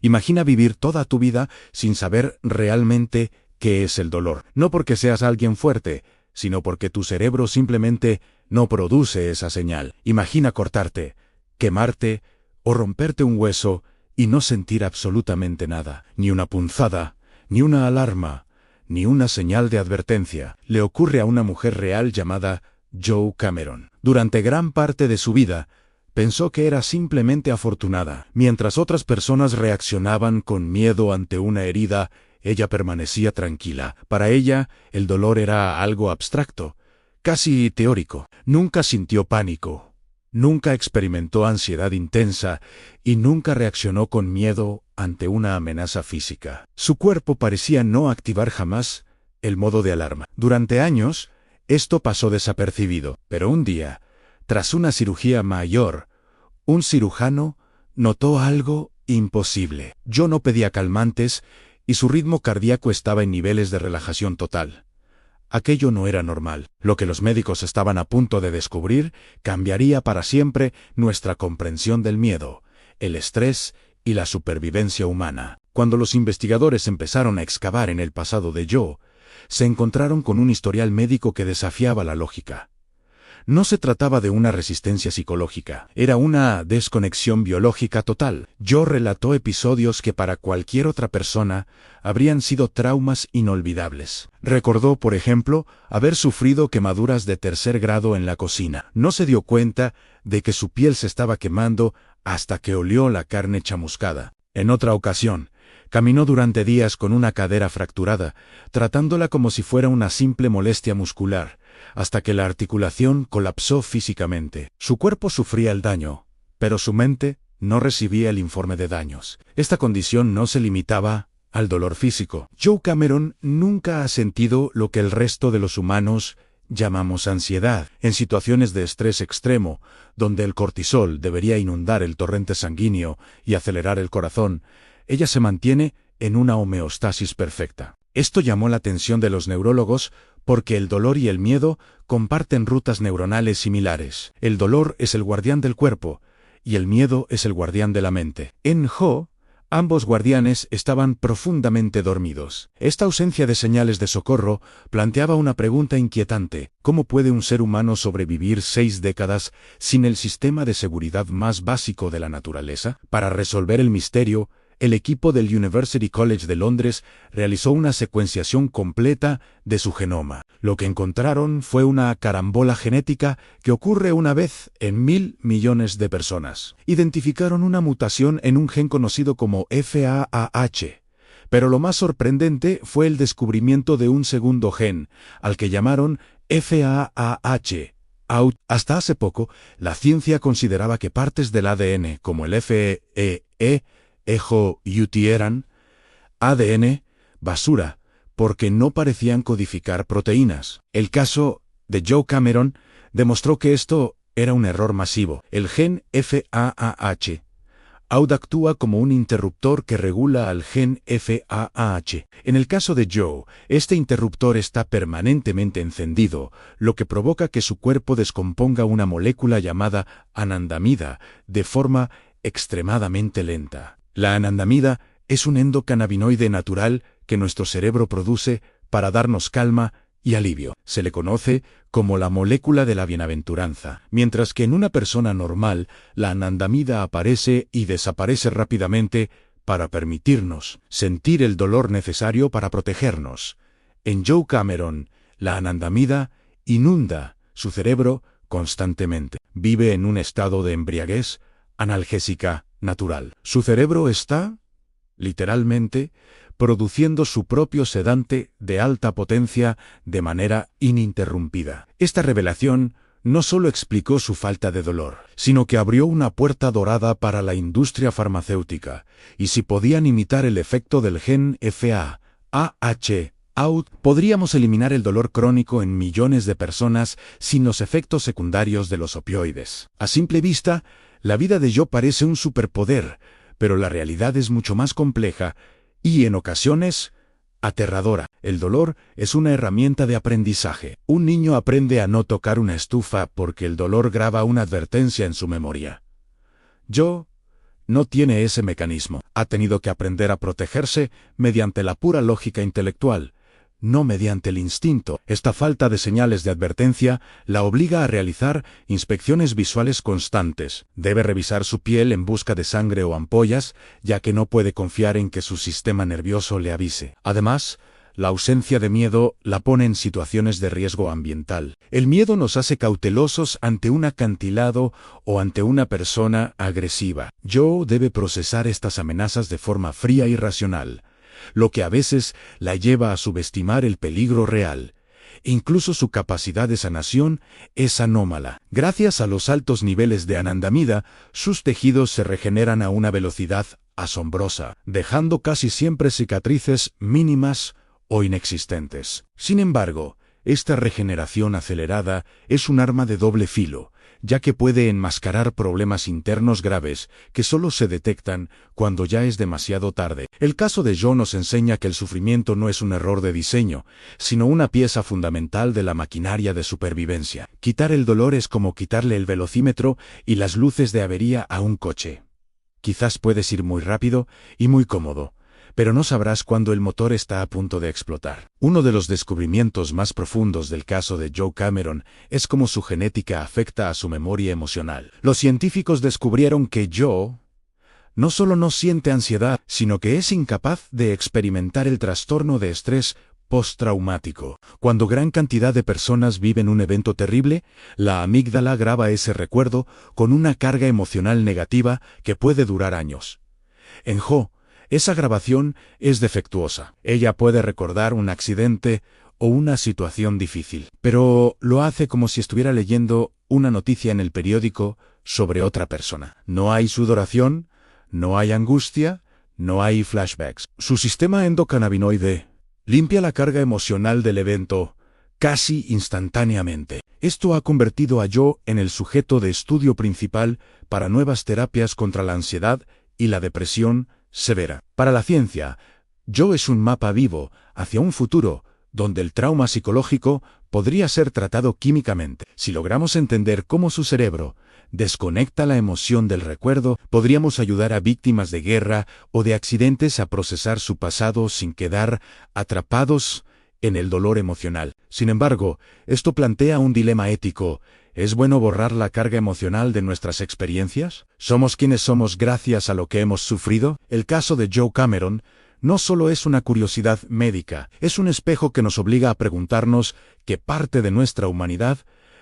Imagina vivir toda tu vida sin saber realmente qué es el dolor. No porque seas alguien fuerte, sino porque tu cerebro simplemente no produce esa señal. Imagina cortarte, quemarte o romperte un hueso y no sentir absolutamente nada. Ni una punzada, ni una alarma, ni una señal de advertencia. Le ocurre a una mujer real llamada Joe Cameron. Durante gran parte de su vida, pensó que era simplemente afortunada. Mientras otras personas reaccionaban con miedo ante una herida, ella permanecía tranquila. Para ella, el dolor era algo abstracto, casi teórico. Nunca sintió pánico, nunca experimentó ansiedad intensa y nunca reaccionó con miedo ante una amenaza física. Su cuerpo parecía no activar jamás el modo de alarma. Durante años, esto pasó desapercibido, pero un día, tras una cirugía mayor, un cirujano notó algo imposible. Joe no pedía calmantes y su ritmo cardíaco estaba en niveles de relajación total. Aquello no era normal. Lo que los médicos estaban a punto de descubrir cambiaría para siempre nuestra comprensión del miedo, el estrés y la supervivencia humana. Cuando los investigadores empezaron a excavar en el pasado de Joe, se encontraron con un historial médico que desafiaba la lógica. No se trataba de una resistencia psicológica, era una desconexión biológica total. Joe relató episodios que para cualquier otra persona habrían sido traumas inolvidables. Recordó, por ejemplo, haber sufrido quemaduras de 3er grado en la cocina. No se dio cuenta de que su piel se estaba quemando hasta que olió la carne chamuscada. En otra ocasión, caminó durante días con una cadera fracturada, tratándola como si fuera una simple molestia muscular, hasta que la articulación colapsó físicamente. Su cuerpo sufría el daño, pero su mente no recibía el informe de daños. Esta condición no se limitaba al dolor físico. Joe Cameron nunca ha sentido lo que el resto de los humanos llamamos ansiedad. En situaciones de estrés extremo, donde el cortisol debería inundar el torrente sanguíneo y acelerar el corazón, ella se mantiene en una homeostasis perfecta. Esto llamó la atención de los neurólogos porque el dolor y el miedo comparten rutas neuronales similares. El dolor es el guardián del cuerpo y el miedo es el guardián de la mente. En Joe, ambos guardianes estaban profundamente dormidos. Esta ausencia de señales de socorro planteaba una pregunta inquietante. ¿Cómo puede un ser humano sobrevivir 6 décadas sin el sistema de seguridad más básico de la naturaleza? Para resolver el misterio, el equipo del University College de Londres realizó una secuenciación completa de su genoma. Lo que encontraron fue una carambola genética que ocurre una vez en 1000 millones de personas. Identificaron una mutación en un gen conocido como FAAH. Pero lo más sorprendente fue el descubrimiento de un segundo gen, al que llamaron FAAH. Hasta hace poco, la ciencia consideraba que partes del ADN, como el FEE, eran ADN basura, porque no parecían codificar proteínas. El caso de Joe Cameron demostró que esto era un error masivo. El gen FAAH actúa como un interruptor que regula al gen FAAH. En el caso de Joe, este interruptor está permanentemente encendido, lo que provoca que su cuerpo descomponga una molécula llamada anandamida de forma extremadamente lenta. La anandamida es un endocannabinoide natural que nuestro cerebro produce para darnos calma y alivio. Se le conoce como la molécula de la bienaventuranza, mientras que en una persona normal la anandamida aparece y desaparece rápidamente para permitirnos sentir el dolor necesario para protegernos. En Joe Cameron, la anandamida inunda su cerebro constantemente. Vive en un estado de embriaguez analgésica natural. Su cerebro está, literalmente, produciendo su propio sedante de alta potencia de manera ininterrumpida. Esta revelación no solo explicó su falta de dolor, sino que abrió una puerta dorada para la industria farmacéutica, y si podían imitar el efecto del gen FAAH, podríamos eliminar el dolor crónico en millones de personas sin los efectos secundarios de los opioides. A simple vista, la vida de Joe parece un superpoder, pero la realidad es mucho más compleja y, en ocasiones, aterradora. El dolor es una herramienta de aprendizaje. Un niño aprende a no tocar una estufa porque el dolor graba una advertencia en su memoria. Joe no tiene ese mecanismo. Ha tenido que aprender a protegerse mediante la pura lógica intelectual, no mediante el instinto. Esta falta de señales de advertencia la obliga a realizar inspecciones visuales constantes. Debe revisar su piel en busca de sangre o ampollas, ya que no puede confiar en que su sistema nervioso le avise. Además, la ausencia de miedo la pone en situaciones de riesgo ambiental. El miedo nos hace cautelosos ante un acantilado o ante una persona agresiva. Joe debe procesar estas amenazas de forma fría y racional, lo que a veces la lleva a subestimar el peligro real. Incluso su capacidad de sanación es anómala. Gracias a los altos niveles de anandamida, sus tejidos se regeneran a una velocidad asombrosa, dejando casi siempre cicatrices mínimas o inexistentes. Sin embargo, esta regeneración acelerada es un arma de doble filo, ya que puede enmascarar problemas internos graves que solo se detectan cuando ya es demasiado tarde. El caso de Joe nos enseña que el sufrimiento no es un error de diseño, sino una pieza fundamental de la maquinaria de supervivencia. Quitar el dolor es como quitarle el velocímetro y las luces de avería a un coche. Quizás puedes ir muy rápido y muy cómodo, pero no sabrás cuándo el motor está a punto de explotar. Uno de los descubrimientos más profundos del caso de Joe Cameron es cómo su genética afecta a su memoria emocional. Los científicos descubrieron que Joe no solo no siente ansiedad, sino que es incapaz de experimentar el trastorno de estrés postraumático. Cuando gran cantidad de personas viven un evento terrible, la amígdala graba ese recuerdo con una carga emocional negativa que puede durar años. En Joe, esa grabación es defectuosa. Ella puede recordar un accidente o una situación difícil, pero lo hace como si estuviera leyendo una noticia en el periódico sobre otra persona. No hay sudoración, no hay angustia, no hay flashbacks. Su sistema endocannabinoide limpia la carga emocional del evento casi instantáneamente. Esto ha convertido a Joe en el sujeto de estudio principal para nuevas terapias contra la ansiedad y la depresión severa. Para la ciencia, Joe es un mapa vivo hacia un futuro donde el trauma psicológico podría ser tratado químicamente. Si logramos entender cómo su cerebro desconecta la emoción del recuerdo, podríamos ayudar a víctimas de guerra o de accidentes a procesar su pasado sin quedar atrapados en el dolor emocional. Sin embargo, esto plantea un dilema ético. ¿Es bueno borrar la carga emocional de nuestras experiencias? ¿Somos quienes somos gracias a lo que hemos sufrido? El caso de Joe Cameron no solo es una curiosidad médica, es un espejo que nos obliga a preguntarnos qué parte de nuestra humanidad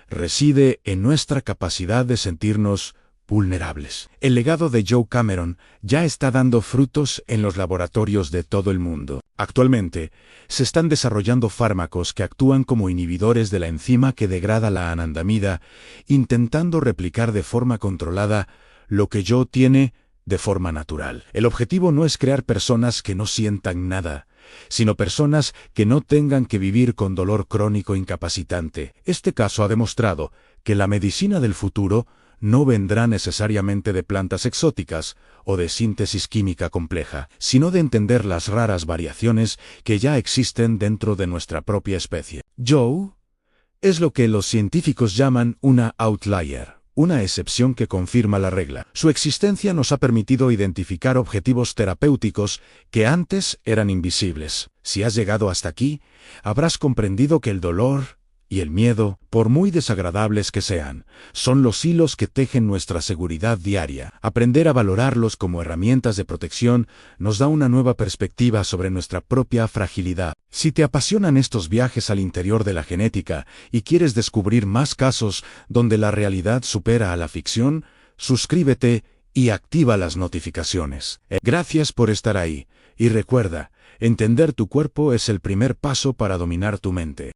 reside en nuestra capacidad de sentirnos vulnerables. El legado de Joe Cameron ya está dando frutos en los laboratorios de todo el mundo. Actualmente, se están desarrollando fármacos que actúan como inhibidores de la enzima que degrada la anandamida, intentando replicar de forma controlada lo que Joe tiene de forma natural. El objetivo no es crear personas que no sientan nada, sino personas que no tengan que vivir con dolor crónico incapacitante. Este caso ha demostrado que la medicina del futuro no vendrá necesariamente de plantas exóticas o de síntesis química compleja, sino de entender las raras variaciones que ya existen dentro de nuestra propia especie. Joe es lo que los científicos llaman una outlier, una excepción que confirma la regla. Su existencia nos ha permitido identificar objetivos terapéuticos que antes eran invisibles. Si has llegado hasta aquí, habrás comprendido que el dolor y el miedo, por muy desagradables que sean, son los hilos que tejen nuestra seguridad diaria. Aprender a valorarlos como herramientas de protección nos da una nueva perspectiva sobre nuestra propia fragilidad. Si te apasionan estos viajes al interior de la genética y quieres descubrir más casos donde la realidad supera a la ficción, suscríbete y activa las notificaciones. Gracias por estar ahí, y recuerda, entender tu cuerpo es el primer paso para dominar tu mente.